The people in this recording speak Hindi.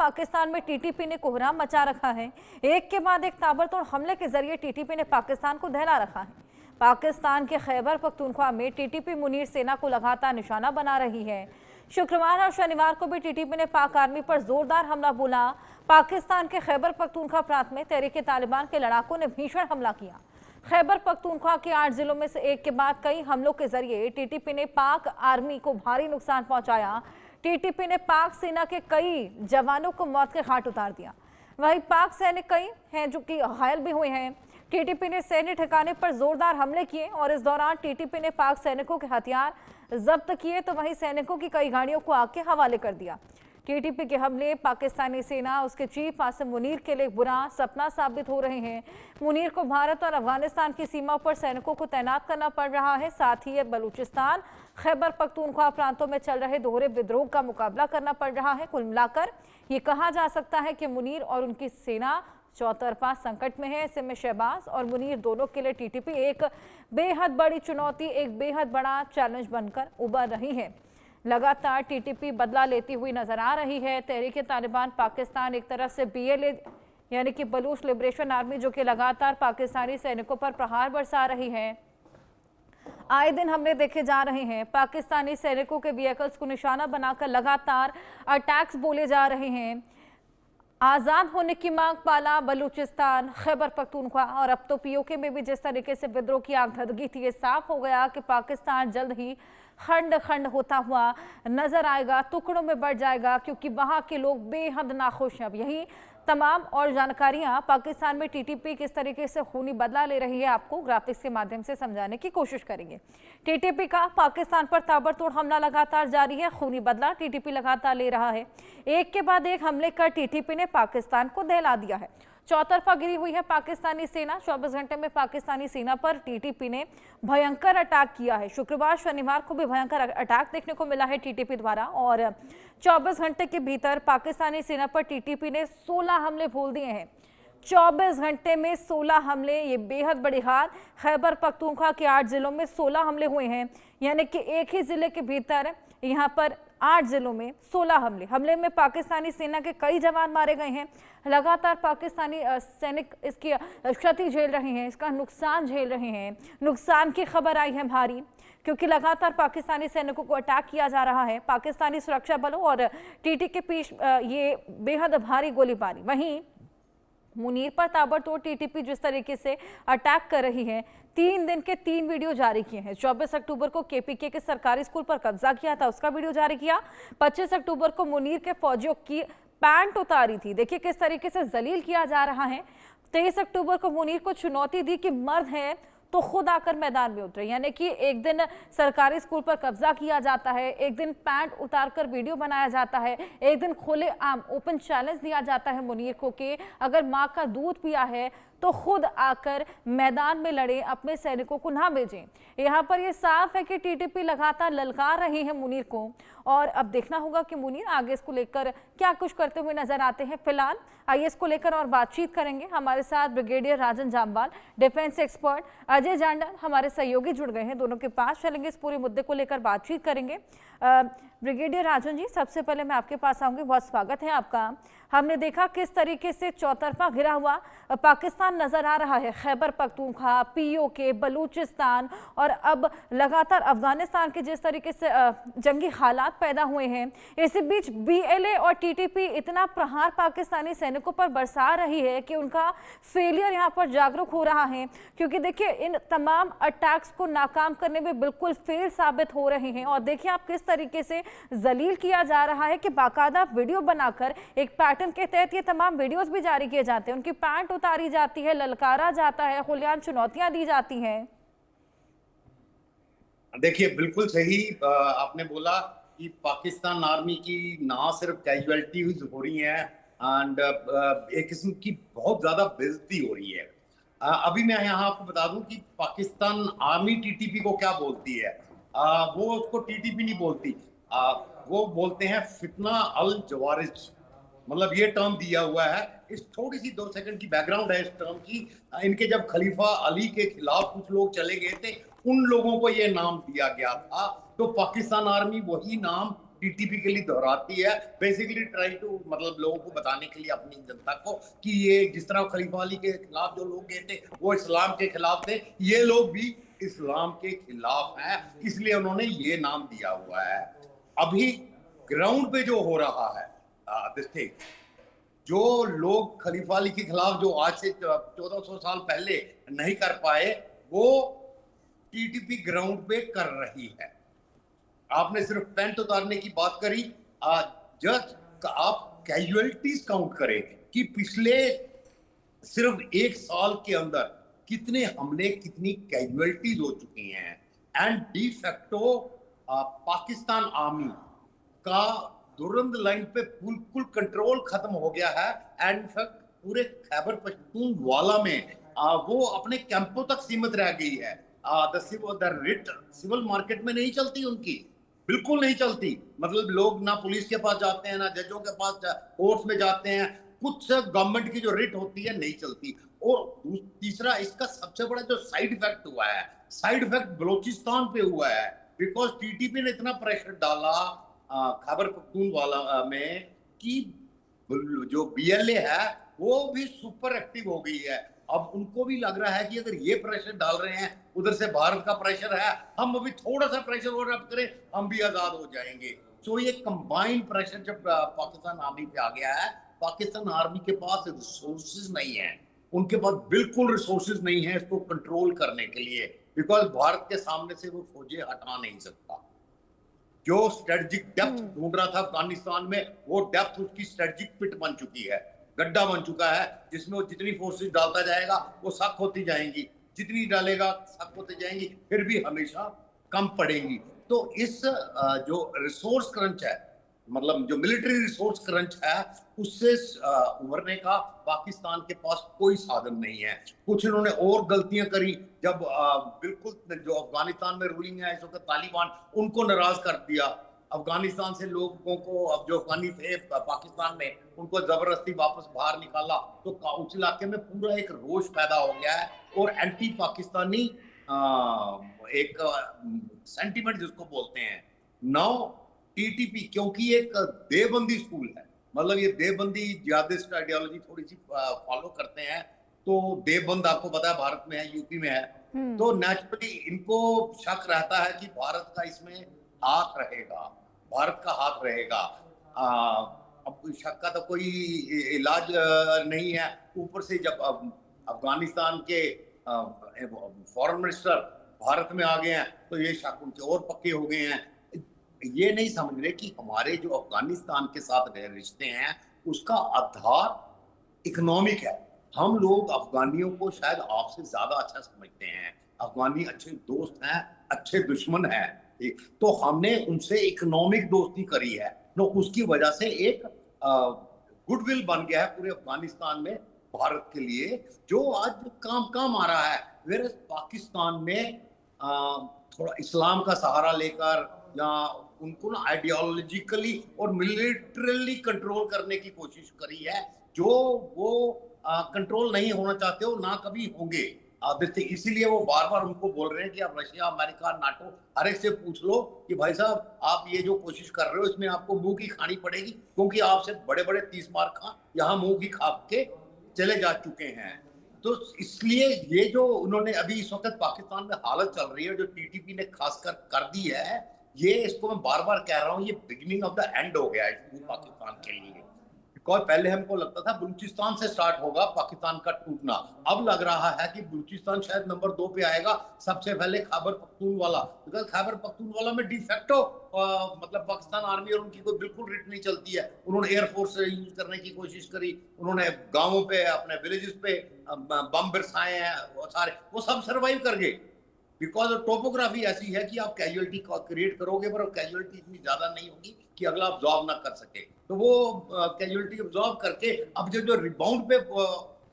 पाकिस्तान में टीटीपी ने कोहराम मचा रखा है। एक के बाद एक ताबड़तोड़ हमले के जरिए टीटीपी ने पाकिस्तान को दहला रखा है। पाकिस्तान के खैबर पख्तूनख्वा में टीटीपी मुनीर सेना को लगातार निशाना बना रही है। शुक्रवार और शनिवार को भी टीटीपी ने पाक आर्मी पर जोरदार हमला बोला। पाकिस्तान के खैबर पख्तूनख्वा प्रांत में तहरीक-ए-तालिबान के लड़ाकों ने भीषण हमला किया। खैबर पख्तूनख्वा के 8 जिलों में से एक के बाद कई हमलों के जरिए टीटीपी ने पाक आर्मी को भारी नुकसान पहुंचाया। टीटीपी ने पाक सेना के कई जवानों को मौत के घाट उतार दिया। वहीं पाक सैनिक कई हैं जो कि घायल भी हुए हैं। टीटीपी ने सैन्य ठिकाने पर जोरदार हमले किए और इस दौरान टीटीपी ने पाक सैनिकों के हथियार जब्त किए तो वहीं सैनिकों की कई गाड़ियों को आग के हवाले कर दिया। टीटीपी के हमले पाकिस्तानी सेना उसके चीफ आसिम मुनीर के लिए बुरा सपना साबित हो रहे हैं। मुनीर को भारत और अफगानिस्तान की सीमा पर सैनिकों को तैनात करना पड़ रहा है। साथ ही बलूचिस्तान, खैबर पख्तूनख्वा प्रांतों में चल रहे दोहरे विद्रोह का मुकाबला करना पड़ रहा है। कुल मिलाकर ये कहा जा सकता है कि मुनीर और उनकी सेना चौतरफा संकट में है। ऐसे में शहबाज और मुनीर दोनों के लिए टीटीपी एक बेहद बड़ी चुनौती, एक बेहद बड़ा चैलेंज बनकर उभर रही है। लगातार टीटीपी बदला लेती हुई नजर आ रही है। तहरीक-ए-तालिबान पाकिस्तान एक तरफ से BLA यानी कि बलूच लिबरेशन आर्मी जो कि लगातार पाकिस्तानी सैनिकों पर प्रहार बरसा रही है। आए दिन हमले देखे जा रहे हैं। पाकिस्तानी सैनिकों के व्हीकल्स को निशाना बनाकर लगातार अटैक्स बोले जा रहे हैं। आज़ाद होने की मांग पाला बलूचिस्तान, खैबर पख्तूनख्वा और अब तो POK में भी जिस तरीके से विद्रोह की आग धधकी थी, ये साफ हो गया कि पाकिस्तान जल्द ही खंड खंड होता हुआ नजर आएगा, टुकड़ों में बढ़ जाएगा, क्योंकि वहां के लोग बेहद नाखुश हैं। अब यही तमाम और जानकारियां पाकिस्तान में टीटीपी किस तरीके से खूनी बदला ले रही है आपको ग्राफिक्स के माध्यम से समझाने की कोशिश करेंगे। टीटीपी का पाकिस्तान पर ताबड़तोड़ हमला लगातार जारी है। खूनी बदला टीटीपी लगातार ले रहा है। एक के बाद एक हमले कर टीटीपी ने पाकिस्तान को दहला दिया है। चौतरफा गिरी हुई है पाकिस्तानी सेना। 24 घंटे में पाकिस्तानी सेना पर टीटीपी ने भयंकर अटैक किया है। शुक्रवार शनिवार को भी भयंकर अटैक देखने को मिला है टीटीपी द्वारा और 24 घंटे के भीतर पाकिस्तानी सेना पर टीटीपी ने 16 हमले बोल दिए हैं। 24 घंटे में 16 हमले, ये बेहद बड़ी हार। खैबर पख्तूनख्वा के 8 जिलों में 16 हमले हुए हैं, यानी कि एक ही जिले के भीतर यहाँ पर 8 जिलों में 16 हमले में पाकिस्तानी सेना के कई जवान मारे गए हैं। लगातार पाकिस्तानी सैनिक इसकी क्षति झेल रहे हैं, इसका नुकसान झेल रहे हैं। नुकसान की खबर आई है भारी, क्योंकि लगातार पाकिस्तानी सैनिकों को अटैक किया जा रहा है। पाकिस्तानी सुरक्षा बलों और TT के बीच ये बेहद भारी गोलीबारी। वहीं मुनीर पर ताबड़तोड़ टीटीपी जिस तरीके से अटैक कर रही है, 3 दिन के 3 वीडियो जारी किए हैं। 24 अक्टूबर को KPK के सरकारी स्कूल पर कब्जा किया था, उसका वीडियो जारी किया। 25 अक्टूबर को मुनीर के फौजियों की पैंट उतारी थी, देखिए किस तरीके से जलील किया जा रहा है। 23 अक्टूबर को मुनीर को चुनौती दी कि मर्द है तो खुद आकर मैदान में उतरे, यानी कि एक दिन सरकारी स्कूल पर कब्जा किया जाता है, एक दिन पैंट उतारकर वीडियो बनाया जाता है, एक दिन खुले आम ओपन चैलेंज दिया जाता है मुनीर को कि अगर माँ का दूध पिया है तो खुद आकर मैदान में लड़े, अपने सैनिकों को ना भेजें। यहाँ पर ये साफ है कि टीटीपी लगातार ललकार रही है मुनीर को और अब देखना होगा कि मुनीर आगे इसको लेकर क्या कुछ करते हुए नजर आते हैं। फिलहाल आइए इसको लेकर और बातचीत करेंगे। हमारे साथ ब्रिगेडियर राजन जामवाल, डिफेंस एक्सपर्ट अजय जांडल हमारे सहयोगी जुड़ गए हैं। दोनों के पास चलेंगे, इस पूरे मुद्दे को लेकर बातचीत करेंगे। ब्रिगेडियर राजन जी, सबसे पहले मैं आपके पास आऊंगी, बहुत स्वागत है आपका। हमने देखा किस तरीके से चौतरफा घिरा हुआ पाकिस्तान नजर आ रहा है। खैबर पख्तूनख्वा, POK, बलूचिस्तान और अब लगातार अफगानिस्तान के जिस तरीके से जंगी हालात पैदा हुए हैं, इसी बीच BLA और TTP इतना प्रहार पाकिस्तानी सैनिकों पर बरसा रही है कि उनका फेलियर यहाँ पर जागरूक हो रहा है। क्योंकि देखिए इन तमाम अटैक्स को नाकाम करने में बिल्कुल फेल साबित हो रहे हैं और देखिए आप किस तरीके से जलील किया जा रहा है कि बाकायदा वीडियो बनाकर एक पैटर्न के तहत ये तमाम वीडियोस भी जारी किए जाते हैं, उनकी पैंट उतारी जाती है, ललकारा जाता है, खुलेआम चुनौतियां दी जाती हैं। देखिए बिल्कुल सही आपने बोला कि पाकिस्तान आर्मी की ना सिर्फ कैजुअलिटीज हो रही हैं एंड एक किस्म की बहुत ज्यादा बेइज्जती हो रही है। अभी मैं यहाँ आपको बता दूं कि पाकिस्तान आर्मी टीटीपी को क्या बोलती है। वो उसको टीटीपी नहीं बोलती, वो बोलते हैं फितना अल जवारिज, मतलब ये टर्म दिया हुआ है। इस थोड़ी सी 2 सेकंड की बैकग्राउंड है इस टर्म की। इनके जब खलीफा अली के खिलाफ कुछ लोग चले गए थे, उन लोगों को ये नाम दिया गया था, तो पाकिस्तान आर्मी वही नाम टीटीपी के लिए दोहराती है, बेसिकली ट्राई टू मतलब लोगों को बताने के लिए अपनी जनता को कि ये जिस तरह खलीफा अली के खिलाफ जो लोग गए थे वो इस्लाम के खिलाफ थे, ये लोग भी इस्लाम के खिलाफ हैं, इसलिए उन्होंने ये नाम दिया हुआ है। अभी ग्राउंड पे जो हो रहा है जो लोग खलीफा अली के खिलाफ जो आज से 1400 साल पहले नहीं कर पाए, वो टीटीपी ग्राउंड पे कर रही है। आपने सिर्फ पेंट उतारने की बात करी, जस्ट आप कैजुअलिटीज काउंट करें कि पिछले सिर्फ एक साल के अंदर कितने हमले, कितनी कैजुअलिटीज हो चुकी हैं। And de facto Pakistan army का दुरंद लाइन पे बिल्कुल कंट्रोल खत्म हो गया है। एंड इनफैक्ट पूरे खैबर पख्तूनख्वा में वो अपने कैंपों तक सीमित रह गई है। सिविल मार्केट में नहीं चलती उनकी, बिल्कुल नहीं चलती। मतलब लोग ना पुलिस के पास जाते हैं, ना जजों के पास कोर्ट्स में जाते हैं, कुछ गवर्नमेंट की जो रिट होती है नहीं चलती। और तीसरा इसका सबसे बड़ा जो साइड इफेक्ट हुआ है, साइड इफेक्ट बलोचिस्तान पे हुआ है, बिकॉज टीटीपी ने इतना प्रेशर डाला खैबर पख्तूनख्वा में कि जो बीएलए है वो भी सुपर एक्टिव हो गई है। अब उनको भी लग रहा है कि अगर ये प्रेशर डाल रहे हैं, उधर से भारत का प्रेशर है, हम अभी थोड़ा सा प्रेशर और अप करें, हम भी आजाद हो जाएंगे। सो ये कंबाइंड प्रेशर जब पाकिस्तान आर्मी पे आ गया है, पाकिस्तान आर्मी के पास रिसोर्सेज नहीं है, उनके पास बिल्कुल रिसोर्सेज नहीं है इसको कंट्रोल करने के लिए, बिकॉज भारत के सामने से वो फौजें हटा नहीं सकता। जो स्ट्रेटजिक डेप्थ ढूंढ रहा था अफगानिस्तान में, वो डेप्थ उसकी स्ट्रेटजिक पिट बन चुकी है, गड्ढा बन चुका है, जिसमें वो जितनी फोर्सेस डालता जाएगा वो सख्त होती जाएंगी, जितनी डालेगा सख्त होती जाएंगी, फिर भी हमेशा कम पड़ेंगी। तो इस जो रिसोर्स क्रंच है, मतलब जो मिलिट्री रिसोर्स क्रंच है, उससे उभरने का पाकिस्तान के पास कोई साधन नहीं है। कुछ इन्होंने और गलतियां करी जब बिल्कुल जो अफगानिस्तान में रूलिंग है इस वक्त तालिबान, उनको नाराज कर दिया। अफगानिस्तान से लोगों को, अब जो अफगानी थे पाकिस्तान में, उनको जबरदस्ती वापस बाहर निकाला, तो उस इलाके में पूरा एक रोष पैदा हो गया है और एंटी पाकिस्तानी एक सेंटीमेंट जिसको बोलते हैं। नाउ टीटीपी क्योंकि एक देवबंदी स्कूल है, मतलब ये देवबंदी जिहादिस्ट आइडियोलॉजी थोड़ी सी फॉलो करते हैं, तो देवबंद आपको पता है भारत में है, यूपी में है, तो नेचुरली इनको शक रहता है कि भारत का इसमें हाथ रहेगा, भारत का हाथ रहेगा। अब शक का तो कोई इलाज नहीं है। ऊपर से जब अफगानिस्तान के फॉरेन मिनिस्टर भारत में आ गए हैं, तो ये शक उनके और पक्के हो गए हैं। ये नहीं समझ रहे कि हमारे जो अफगानिस्तान के साथ रिश्ते हैं उसका आधार इकोनॉमिक है। हम लोग अफगानियों को शायद आपसे ज्यादा अच्छा समझते हैं, अफगानी अच्छे दोस्त हैं, अच्छे दुश्मन हैं, तो हमने उनसे इकोनॉमिक दोस्ती करी है, तो उसकी वजह से एक गुडविल बन गया है पूरे अफगानिस्तान में भारत के लिए, जो आज काम आ रहा है। फिर पाकिस्तान में थोड़ा इस्लाम का सहारा लेकर या उनको ना आइडियोलॉजिकली और मिलिटरली कंट्रोल करने की कोशिश करी है, जो वो कंट्रोल नहीं होना चाहते हो, ना कभी होंगे। इसीलिए वो बार बार उनको बोल रहे हैं कि आप रशिया, अमेरिका, नाटो हर एक से पूछ लो कि भाई साहब आप ये जो कोशिश कर रहे हो इसमें आपको मुंह की खानी पड़ेगी, क्योंकि आपसे बड़े बड़े 30 मार खा यहाँ मुंह की खा के चले जा चुके हैं। तो इसलिए ये जो उन्होंने अभी इस वक्त पाकिस्तान में हालत चल रही है, जो टीटीपी ने खासकर कर दी है, ये इसको मैं बार बार कह रहा हूँ, ये बिगिनिंग ऑफ द एंड हो गया है पाकिस्तान के लिए। बिकॉज पहले हमको लगता था बलूचिस्तान से स्टार्ट होगा पाकिस्तान का टूटना, अब लग रहा है कि बलूचिस्तान शायद नंबर 2 पे आएगा, सबसे पहले खैबर पख्तूनख्वा। बिकॉज खैबर पख्तूनख्वा में डिफेक्टो मतलब पाकिस्तान आर्मी और उनकी कोई बिल्कुल रिट नहीं चलती है। उन्होंने एयरफोर्स यूज करने की कोशिश करी, उन्होंने गाँवों पे, अपने विलेजेस पे बम बरसाए हैं, सारे वो सब सर्वाइव कर गए, बिकॉज टोपोग्राफी ऐसी है कि आप कैजुअलिटी क्रिएट करोगे पर कैजुअलिटी इतनी ज्यादा नहीं होगी कि अगला ऑब्जॉर्व ना कर सके। तो वो कैजुअलिटी ऑब्जॉर्व करके अब जो रिबाउंड पे